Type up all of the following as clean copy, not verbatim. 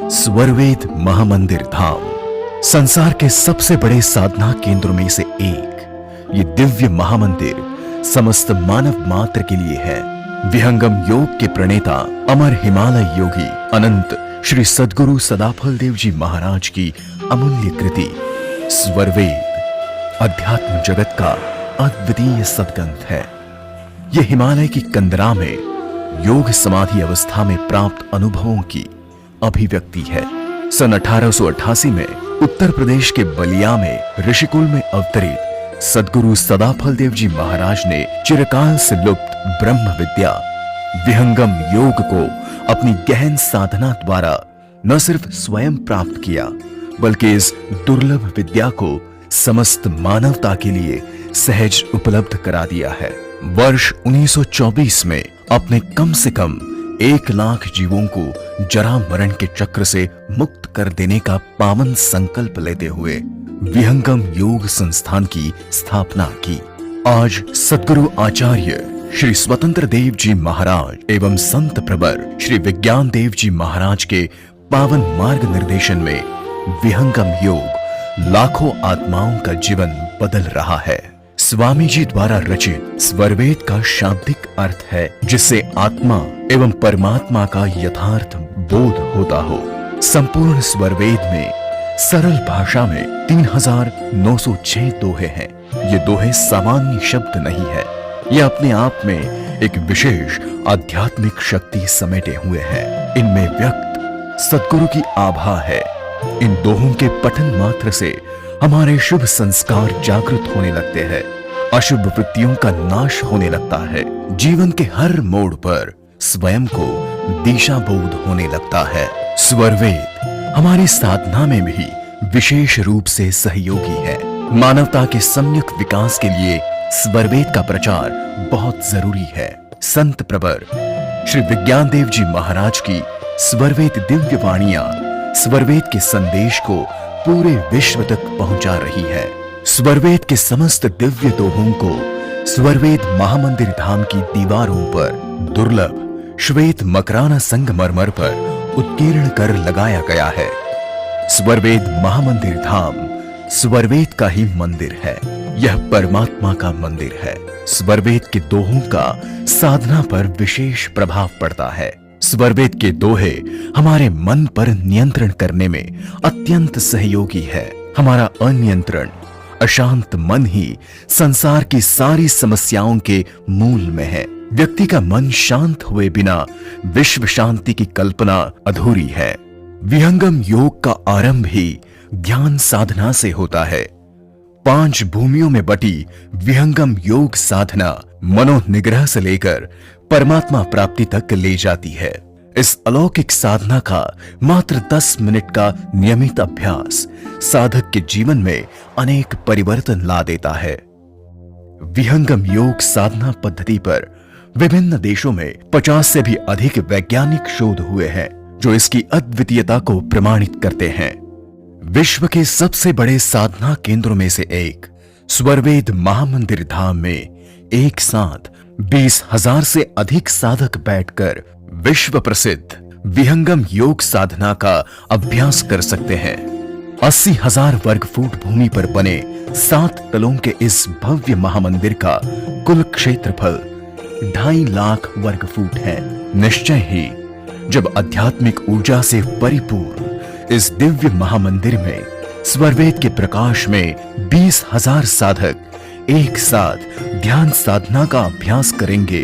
स्वरवेद महामंदिर धाम संसार के सबसे बड़े साधना केंद्रों में से एक। ये दिव्य महामंदिर समस्त मानव मात्र के लिए है। विहंगम योग के प्रणेता अमर हिमालय योगी अनंत श्री सद्गुरु सदाफल देव जी महाराज की अमूल्य कृति स्वरवेद अध्यात्म जगत का अद्वितीय सद्ग्रंथ है। यह हिमालय की कंदरा में योग समाधि अवस्था में प्राप्त अनुभवों की अभिव्यक्ति है। सन 1888 में उत्तर प्रदेश के बलिया में ऋषिकुल में अवतरित सद्गुरु सदाफल देव जी महाराज ने चिरकाल से लुप्त ब्रह्म विद्या विहंगम योग को अपनी गहन साधना द्वारा न सिर्फ स्वयं प्राप्त किया, बल्कि इस दुर्लभ विद्या को समस्त मानवता के लिए सहज उपलब्ध करा दिया है। वर्ष 1924 में अपने कम से कम 1 लाख जीवों को जरा मरण के चक्र से मुक्त कर देने का पावन संकल्प लेते हुए विहंगम योग संस्थान की स्थापना की। आज सद्गुरु आचार्य श्री स्वतंत्र देव जी महाराज एवं संत प्रवर श्री विज्ञान देव जी महाराज के पावन मार्ग निर्देशन में विहंगम योग लाखों आत्माओं का जीवन बदल रहा है। स्वामी जी द्वारा रचित स्वरवेद का शाब्दिक अर्थ है जिससे आत्मा एवं परमात्मा का यथार्थ बोध होता हो। संपूर्ण स्वरवेद में सरल भाषा में 3906 दोहे हैं। ये दोहे सामान्य शब्द नहीं है, ये अपने आप में एक विशेष आध्यात्मिक शक्ति समेटे हुए हैं। इनमें व्यक्त सद्गुरु की आभा है। इन दोहों के पठन मात्र से हमारे शुभ संस्कार जागृत होने लगते हैं, अशुभ वृत्तियों का नाश होने लगता है, जीवन के हर मोड़ पर स्वयं को दिशा बोध होने लगता है। स्वरवेद हमारी साधना में भी विशेष रूप से सहयोगी है। मानवता के सम्यक विकास के लिए स्वरवेद का प्रचार बहुत जरूरी है। संत प्रवर श्री विज्ञान देव जी महाराज की स्वरवेद दिव्य वाणियां स्वरवेद के संदेश को पूरे विश्व तक पहुंचा रही है। स्वरवेद के समस्त दिव्य दोहों को स्वरवेद महामंदिर धाम की दीवारों पर दुर्लभ श्वेत मकराना संगमरमर पर उत्कीर्ण कर लगाया गया है। स्वरवेद महामंदिर धाम स्वरवेद का ही मंदिर है। यह परमात्मा का मंदिर है। स्वरवेद के दोहों का साधना पर विशेष प्रभाव पड़ता है। स्वरवेद के दोहे हमारे मन पर नियंत्रण करने में अत्यंत सहयोगी है। हमारा अनियंत्रण अशांत मन ही संसार की सारी समस्याओं के मूल में है। व्यक्ति का मन शांत हुए बिना विश्व शांति की कल्पना अधूरी है। विहंगम योग का आरंभ ही ध्यान साधना से होता है। 5 भूमियों में बटी विहंगम योग साधना मनोनिग्रह से लेकर परमात्मा प्राप्ति तक ले जाती है। इस अलौकिक साधना का मात्र 10 मिनट का नियमित अभ्यास साधक के जीवन में अनेक परिवर्तन ला देता है। विहंगम योग साधना पद्धति पर विभिन्न देशों में 50 से भी अधिक वैज्ञानिक शोध हुए हैं जो इसकी अद्वितीयता को प्रमाणित करते हैं। विश्व के सबसे बड़े साधना केंद्रों में से एक स्वरवेद महामंदिर धाम में एक साथ 20,000 से अधिक साधक बैठकर विश्व प्रसिद्ध विहंगम योग साधना का अभ्यास कर सकते हैं। 80,000 वर्ग फुट भूमि पर बने 7 तलों के इस भव्य महामंदिर का कुल क्षेत्रफल 2.5 लाख वर्ग फुट है। निश्चय ही जब आध्यात्मिक ऊर्जा से परिपूर्ण इस दिव्य महामंदिर में स्वरवेद के प्रकाश में 20,000 साधक एक साथ ध्यान साधना का अभ्यास करेंगे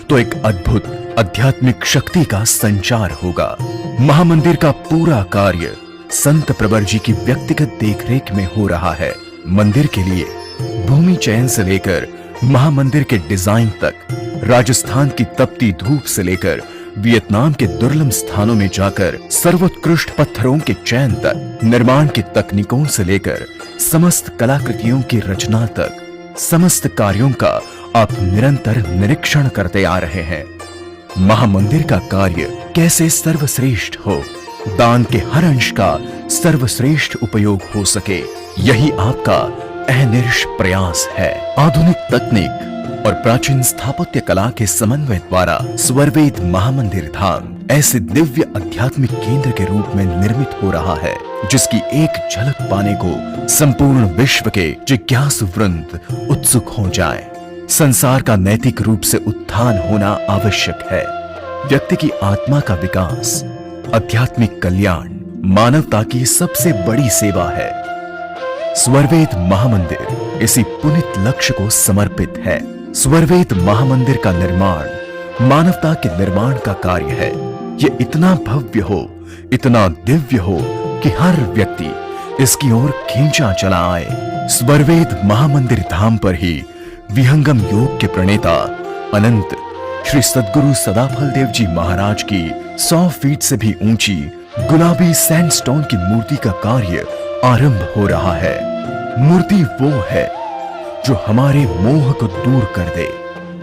तो एक अद्भुत आध्यात्मिक शक्ति का संचार होगा। महामंदिर का पूरा कार्य संत प्रवर जी की व्यक्तिगत देखरेख में हो रहा है। मंदिर के लिए भूमि चयन से लेकर महामंदिर के डिजाइन तक, राजस्थान की तपती धूप से लेकर वियतनाम के दुर्लभ स्थानों में जाकर सर्वोत्कृष्ट पत्थरों के चयन तक, निर्माण की तकनीकों से लेकर समस्त कलाकृतियों की रचना तक, समस्त कार्यों का आप निरंतर निरीक्षण करते आ रहे हैं। महामंदिर का कार्य कैसे सर्वश्रेष्ठ हो, दान के हर अंश का सर्वश्रेष्ठ उपयोग हो सके, यही आपका अहर्निश प्रयास है। आधुनिक तकनीक और प्राचीन स्थापत्य कला के समन्वय द्वारा स्वरवेद महामंदिर धाम ऐसे दिव्य आध्यात्मिक केंद्र के रूप में निर्मित हो रहा है जिसकी एक झलक पाने को संपूर्ण विश्व के जिज्ञासु वृंद उत्सुक हो जाए। संसार का नैतिक रूप से उत्थान होना आवश्यक है। व्यक्ति की आत्मा का विकास, आध्यात्मिक कल्याण मानवता की सबसे बड़ी सेवा है। स्वरवेद महामंदिर इसी पुनित लक्ष्य को समर्पित है। स्वरवेद महामंदिर का निर्माण मानवता के निर्माण का कार्य है। ये इतना भव्य हो, इतना दिव्य हो कि हर व्यक्ति इसकी ओर खींचा चला आए। स्वरवेद महामंदिर धाम पर ही विहंगम योग के प्रणेता अनंत श्री सद्गुरु सदाफल देव जी महाराज की 100 फीट से भी ऊंची गुलाबी सैंडस्टोन की मूर्ति का कार्य आरंभ हो रहा है। मूर्ति वो है जो हमारे मोह को दूर कर दे।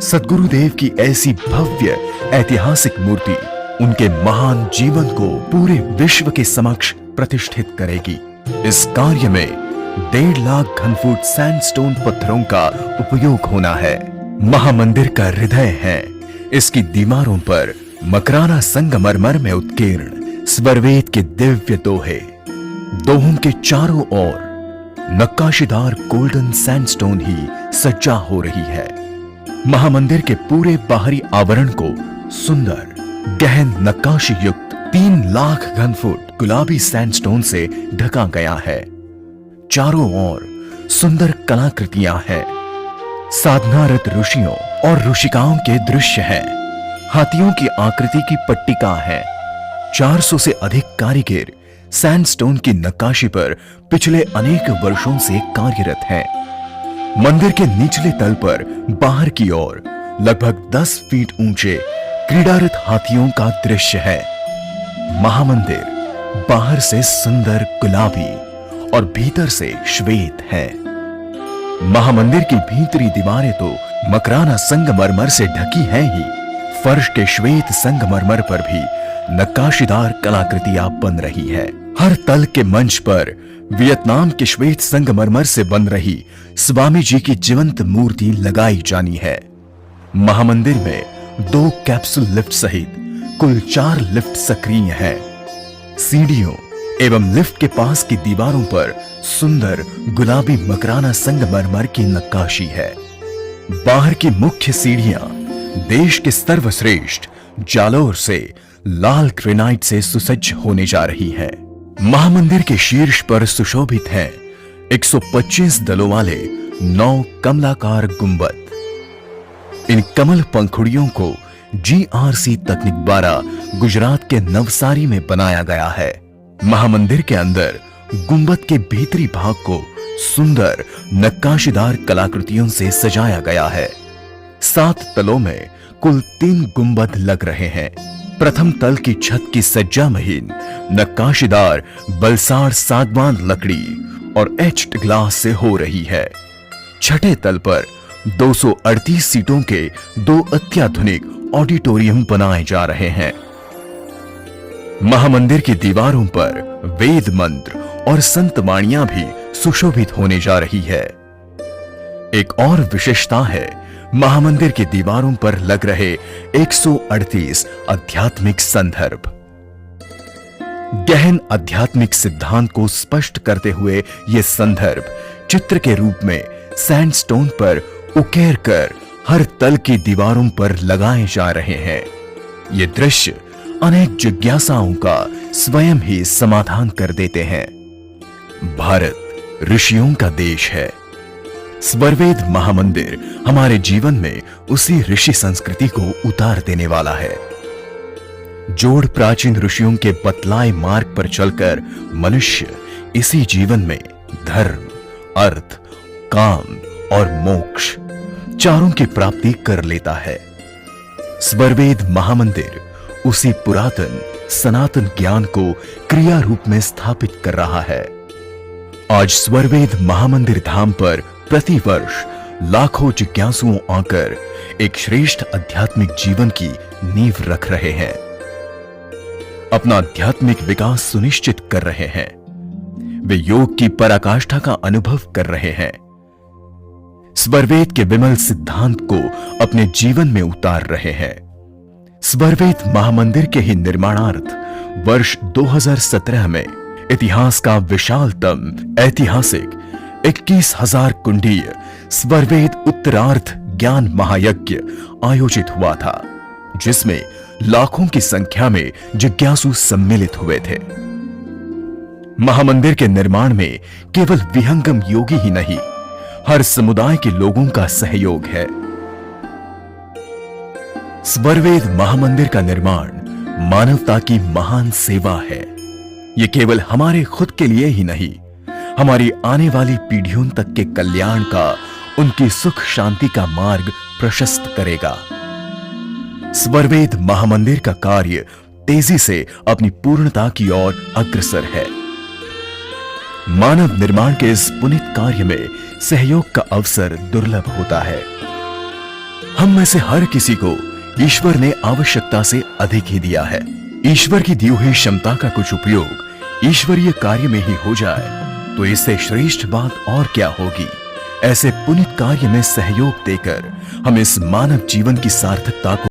सद्गुरुदेव की ऐसी भव्य ऐतिहासिक मूर्ति उनके महान जीवन को पूरे विश्व के समक्ष प्रतिष्ठित करेगी। इस कार्य में 1.5 लाख घनफुट सैंडस्टोन पत्थरों का उपयोग होना है। महामंदिर का हृदय है। इसकी दीवारों पर मकराना संगमरमर में उत्कीर्ण स्वरवेद के दिव्य दोहे, दोहों के चारों ओर नक्काशीदार गोल्डन सैंडस्टोन ही सज्जा हो रही है। महामंदिर के पूरे बाहरी आवरण को सुंदर गहन नक्काशी युक्त 3 लाख घनफुट गुलाबी सैंडस्टोन से ढका गया है। चारों ओर सुंदर कलाकृतियां हैं। साधनारत ऋषियों और ऋषिकाओं के दृश्य हैं। हाथियों की आकृति की पट्टिका है। 400 से अधिक कारीगर सैंडस्टोन की नक्काशी पर पिछले अनेक वर्षों से कार्यरत हैं। मंदिर के निचले तल पर बाहर की ओर लगभग 10 फीट ऊंचे क्रीड़ारत हाथियों का दृश्य है। महामंदिर बाहर से सुंदर गुलाबी और भीतर से श्वेत है। महामंदिर की भीतरी दीवारें तो मकराना संगमरमर से ढकी हैं ही, फर्श के श्वेत संगमरमर पर भी नक्काशीदार कलाकृतियां बन रही है। हर तल के मंच पर वियतनाम के श्वेत संगमरमर से बन रही स्वामी जी की जीवंत मूर्ति लगाई जानी है। महामंदिर में 2 कैप्सूल लिफ्ट सहित कुल 4 लिफ्ट सक्रिय हैं। सीढ़ियों एवं लिफ्ट के पास की दीवारों पर सुंदर गुलाबी मकराना संगमरमर की नक्काशी है। बाहर की मुख्य सीढ़ियां देश के सर्वश्रेष्ठ जालोर से लाल ग्रेनाइट से सुसज्ज होने जा रही है। महामंदिर के शीर्ष पर सुशोभित है 125 दलों वाले 9 कमलाकार गुंबद। इन कमल पंखुड़ियों को GRC तकनीक द्वारा गुजरात के नवसारी में बनाया गया है। महामंदिर के अंदर गुंबद के भीतरी भाग को सुंदर नक्काशीदार कलाकृतियों से सजाया गया है। 7 तलों में कुल 3 गुंबद लग रहे हैं। प्रथम तल की छत की सज्जा महीन नक्काशीदार बलसाड़ सागवान लकड़ी और एच्ड ग्लास से हो रही है। छठे तल पर 238 सीटों के 2 अत्याधुनिक ऑडिटोरियम बनाए जा रहे हैं। महामंदिर की दीवारों पर वेद मंत्र और संत वाणियां भी सुशोभित होने जा रही है। एक और विशेषता है महामंदिर की दीवारों पर लग रहे 138 आध्यात्मिक संदर्भ। गहन आध्यात्मिक सिद्धांत को स्पष्ट करते हुए ये संदर्भ चित्र के रूप में सैंडस्टोन पर उकेर कर हर तल की दीवारों पर लगाए जा रहे हैं। ये दृश्य अनेक जिज्ञासाओं का स्वयं ही समाधान कर देते हैं। भारत ऋषियों का देश है। स्वरवेद महामंदिर हमारे जीवन में उसी ऋषि संस्कृति को उतार देने वाला है। जोड़ प्राचीन ऋषियों के बतलाए मार्ग पर चलकर मनुष्य इसी जीवन में धर्म, अर्थ, काम और मोक्ष चारों की प्राप्ति कर लेता है। स्वरवेद महामंदिर उसी पुरातन सनातन ज्ञान को क्रिया रूप में स्थापित कर रहा है। आज स्वरवेद महामंदिर धाम पर प्रतिवर्ष लाखों जिज्ञासुओं आकर एक श्रेष्ठ आध्यात्मिक जीवन की नींव रख रहे हैं, अपना आध्यात्मिक विकास सुनिश्चित कर रहे हैं। वे योग की पराकाष्ठा का अनुभव कर रहे हैं। स्वरवेद के विमल सिद्धांत को अपने जीवन में उतार रहे हैं। स्वरवेद महामंदिर के ही निर्माणार्थ वर्ष 2017 में इतिहास का विशालतम ऐतिहासिक 21,000 कुंडीय स्वरवेद उत्तरार्थ ज्ञान महायज्ञ आयोजित हुआ था, जिसमें लाखों की संख्या में जिज्ञासु सम्मिलित हुए थे। महामंदिर के निर्माण में केवल विहंगम योगी ही नहीं, हर समुदाय के लोगों का सहयोग है। स्वरवेद महामंदिर का निर्माण मानवता की महान सेवा है। यह केवल हमारे खुद के लिए ही नहीं, हमारी आने वाली पीढ़ियों तक के कल्याण का, उनकी सुख शांति का मार्ग प्रशस्त करेगा। स्वरवेद महामंदिर का कार्य तेजी से अपनी पूर्णता की ओर अग्रसर है। मानव निर्माण के इस पुनीत कार्य में सहयोग का अवसर दुर्लभ होता है। हम में से हर किसी को ईश्वर ने आवश्यकता से अधिक ही दिया है। ईश्वर की दी हुई क्षमता का कुछ उपयोग ईश्वरीय कार्य में ही हो जाए तो इससे श्रेष्ठ बात और क्या होगी। ऐसे पुनीत कार्य में सहयोग देकर हम इस मानव जीवन की सार्थकता को